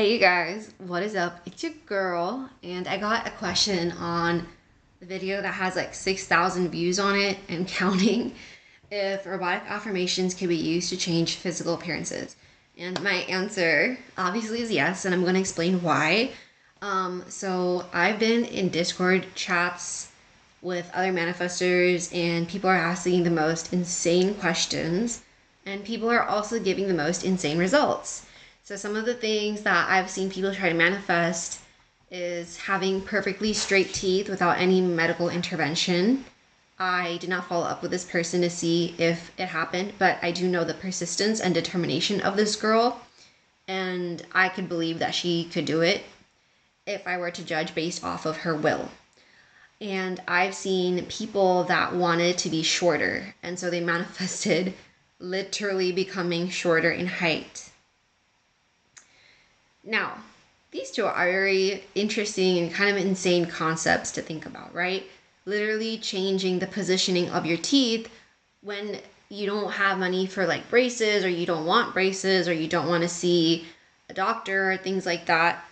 Hey you guys, what is up? It's your girl, and I got a question on the video that has like 6,000 views on it and counting if robotic affirmations can be used to change physical appearances. And my answer obviously is yes, and I'm going to explain why. So I've been in Discord chats with other manifestors, and people are asking the most insane questions, and people are also giving the most insane results. So some of the things that I've seen people try to manifest is having perfectly straight teeth without any medical intervention. I did not follow up with this person to see if it happened, but I do know the persistence and determination of this girl, and I could believe that she could do it if I were to judge based off of her will. And I've seen people that wanted to be shorter, and so they manifested literally becoming shorter in height. Now, these two are very interesting and kind of insane concepts to think about, right? Literally changing the positioning of your teeth when you don't have money for like braces, or you don't want braces, or you don't want to see a doctor or things like that.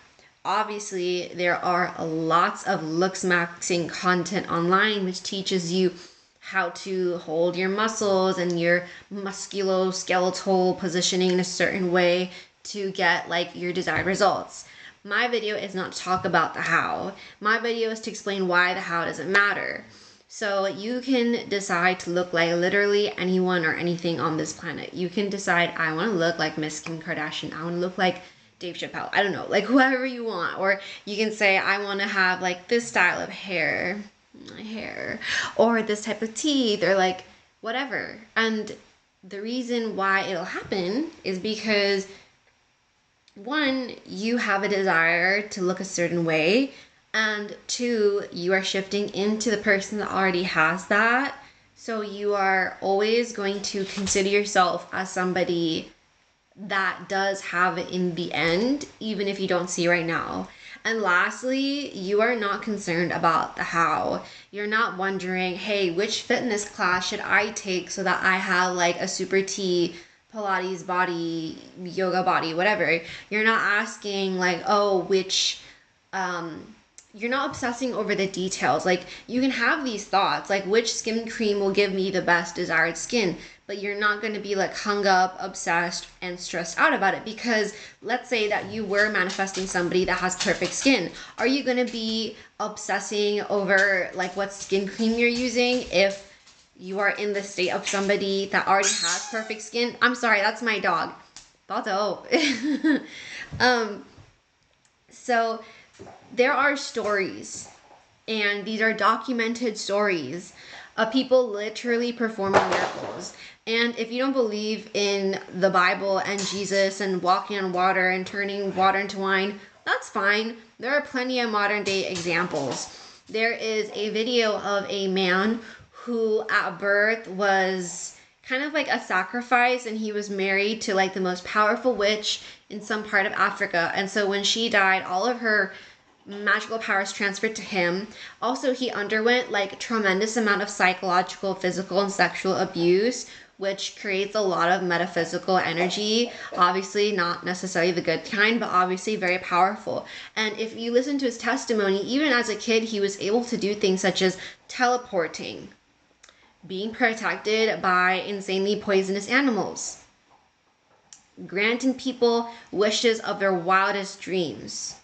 Obviously, there are lots of looks maxing content online which teaches you how to hold your muscles and your musculoskeletal positioning in a certain way to get like your desired results. My video is not to talk about the how. My video is to explain why the how doesn't matter. So you can decide to look like literally anyone or anything on this planet. You can decide, I want to look like Miss Kim Kardashian. I want to look like Dave Chappelle. I don't know, like whoever you want. Or you can say, I want to have like this style of hair, or this type of teeth, or like whatever. And the reason why it'll happen is because one, you have a desire to look a certain way, and two, you are shifting into the person that already has that. So you are always going to consider yourself as somebody that does have it in the end, even if you don't see right now. And lastly, you are not concerned about the how. You're not wondering, hey, which fitness class should I take so that I have like a super T Pilates body, yoga body, whatever. You're not asking like, oh, which, you're not obsessing over the details. Like you can have these thoughts, like which skin cream will give me the best desired skin, but you're not going to be like hung up, obsessed, and stressed out about it. Because let's say that you were manifesting somebody that has perfect skin. Are you going to be obsessing over like what skin cream you're using if you are in the state of somebody that already has perfect skin? I'm sorry, that's my dog. Bato. So there are stories, and these are documented stories of people literally performing miracles. And if you don't believe in the Bible and Jesus and walking on water and turning water into wine, that's fine. There are plenty of modern day examples. There is a video of a man who at birth was kind of like a sacrifice, and he was married to like the most powerful witch in some part of Africa. And so when she died, all of her magical powers transferred to him. Also, he underwent like a tremendous amount of psychological, physical, and sexual abuse, which creates a lot of metaphysical energy. Obviously not necessarily the good kind, but obviously very powerful. And if you listen to his testimony, even as a kid, he was able to do things such as teleporting, being protected by insanely poisonous animals, granting people wishes of their wildest dreams.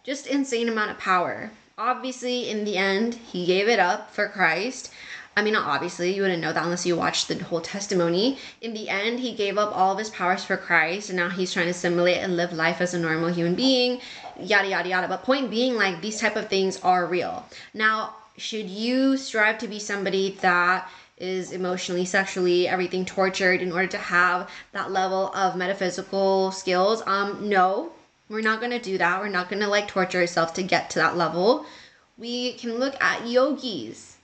Just insane amount of power. Obviously, in the end, he gave it up for Christ. I mean, not obviously, you wouldn't know that unless you watched the whole testimony. In the end, he gave up all of his powers for Christ, and now he's trying to simulate and live life as a normal human being, yada, yada, yada. But point being, like, these type of things are real. Now, should you strive to be somebody that is emotionally, sexually, everything tortured in order to have that level of metaphysical skills? No. We're not going to do that. We're not going to like torture ourselves to get to that level. We can look at yogis.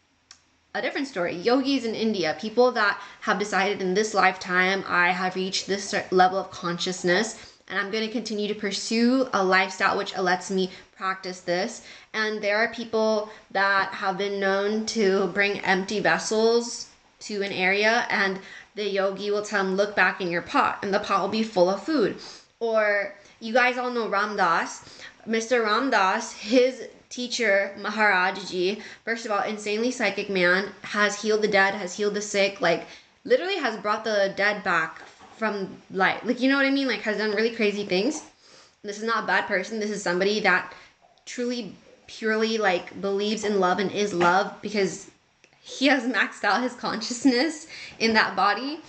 A different story. Yogis in India, people that have decided in this lifetime, I have reached this level of consciousness, and I'm going to continue to pursue a lifestyle which lets me practice this. And there are people that have been known to bring empty vessels to an area, and the yogi will tell them, look back in your pot, and the pot will be full of food. Or you guys all know Ram Dass. Mr. Ram Dass, his teacher, Maharaj Ji, first of all, insanely psychic man, has healed the dead, has healed the sick, like literally has brought the dead back from life. Like, you know what I mean? Like, has done really crazy things. This is not a bad person. This is somebody that truly, purely, like, believes in love and is love, because he has maxed out his consciousness in that body.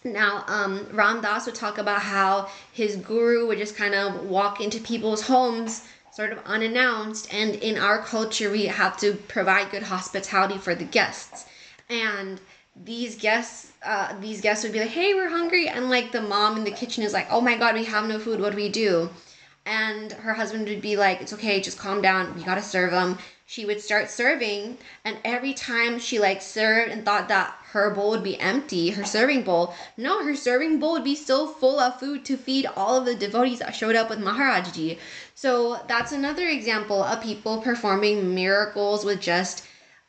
Now, Ram Dass would talk about how his guru would just kind of walk into people's homes sort of unannounced, and in our culture we have to provide good hospitality for the guests. And these guests would be like, hey, we're hungry, and like the mom in the kitchen is like, oh my god, we have no food, what do we do? And her husband would be like, it's okay, just calm down, we gotta serve them. She would start serving, and every time she like served and thought that her bowl would be empty, her serving bowl, no, her serving bowl would be still full of food to feed all of the devotees that showed up with Maharaj Ji. So that's another example of people performing miracles with just,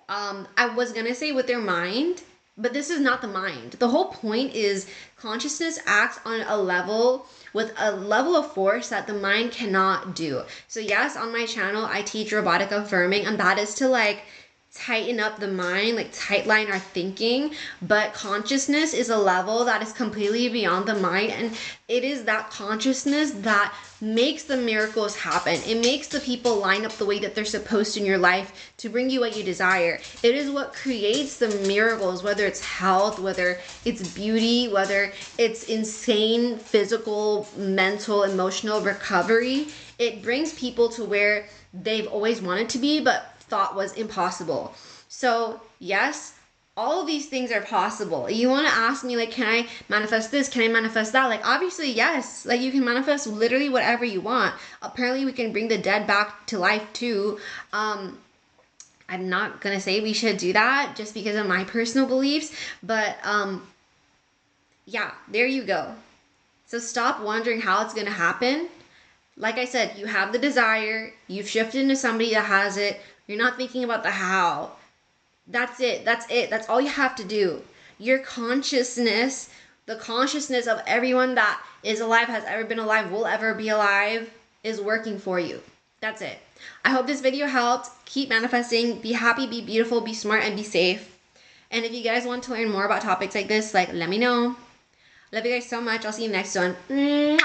I was gonna say with their mind, but this is not the mind. The whole point is consciousness acts on a level, with a level of force that the mind cannot do. So yes, on my channel, I teach robotic affirming, and that is to like tighten up the mind, like tightline our thinking. But consciousness is a level that is completely beyond the mind, and it is that consciousness that makes the miracles happen. It makes the people line up the way that they're supposed to in your life to bring you what you desire. It is what creates the miracles, whether it's health, whether it's beauty, whether it's insane physical, mental, emotional recovery. It brings people to where they've always wanted to be but thought was impossible. So yes, all of these things are possible. You want to ask me like, can I manifest this? Can I manifest that? Like, obviously yes, like you can manifest literally whatever you want. Apparently we can bring the dead back to life too. I'm not gonna say we should do that just because of my personal beliefs, but yeah, there you go. So stop wondering how it's gonna happen. Like I said, you have the desire, you've shifted into somebody that has it, you're not thinking about the how. That's it. That's all you have to do. Your consciousness, the consciousness of everyone that is alive, has ever been alive, will ever be alive, is working for you. That's it. I hope this video helped. Keep manifesting. Be happy, be beautiful, be smart, and be safe. And if you guys want to learn more about topics like this, like, let me know. Love you guys so much. I'll see you next one. Mwah!